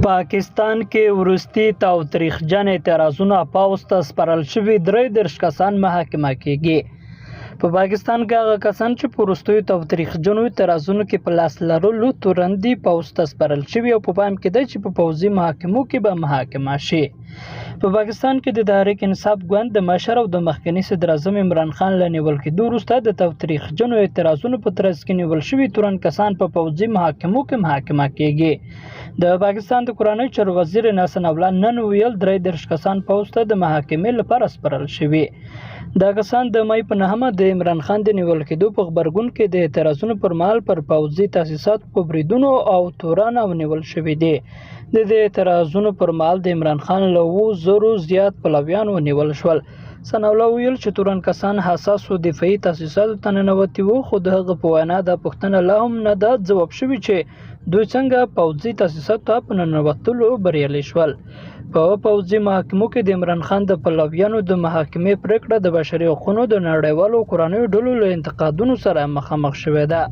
پاکستان کې وروستي تاوتریخجن اعتراضونه پوځ ته سپارل شوي 33 کسان محاکمه کیږي. په پاکستان کې هغه کسان چې په وروستیو تاوتریخجنو اعتراضونو کې په لاس لرلو تورن دي پوځ ته سپارل شوي او په پام کې ده چې په پوځي محاکمو کې به محاکمه شي. په پاکستان کې د تحریک انصاف ګوند د مشر او د مخکني صدراعظم عمران خان له نیول کېدو وروسته د تاوتریخجنو اعتراضونو په ترڅ کې نیول شوي تورن کسان په پوځي محاکمو کې محاکمه کیږي. د پاکستان د کورنۍ چارو وزیر ناسن اولان نن ویل 33 کسان پوځ ته د محاکمې لپاره سپارل شوي. دا کسان د مای په 9 د عمران خان د نیول کېدو په خبرګون کې د اعتراضونو پر مهال پر پوځي تاسیساتو په بریدونو او تورن او نیول شوي دي. د دې اعتراضونو پر مهال د عمران خان له 2,000 زیات پلویان ونیول شول. ثناءالله ویل چې تورن کسان حساسو دفاعي تاسیساتو ته ننوتي وو، خو د هغه په وینا دا پوښتنه لا هم نه ده ځواب شوې چې دوی څنګه پوځي تاسیساتو ته په ننوتلو بریالي شول. په پوځي محاکمو کې د عمران خان د پلویانو د محاکمې پرېکړه د بشري حقوقو د نړیوالو کورنیو ډلو له انتقادونو سره مخامخ شوې ده.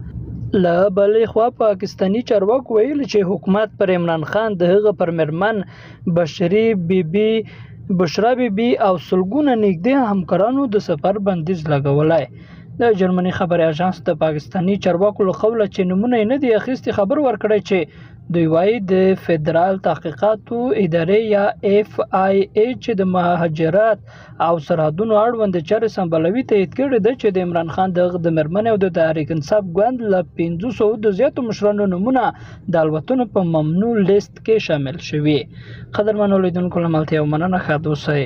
له بلې خوا پاکستاني چارواکو ویل چې حکومت پر عمران خان د هغه پر میرمن بشرا بیبي او سلګونه نږدې همکارانو د سفر بندیز لګولی. د جرمني خبري اژانس د پاکستاني چارواکو له قوله چې نومونه یې نه دي اخیستي خبر ورکړی چې دوی وایي د فدرال تحقیقاتو ادارې یا FIA چې د مهاجرت او سرحدونو اړوند چارې سمبالوي تایید کړې ده چې د عمران خان د میرمنې او د تحریک انصاف ګوند له 500 د زیاتو مشرانو نومونه د الوتنو په ممنوع لیست کې شامل شوي. قدرمنو لیدونکو له ملتیا او مننه ښه اوسئ.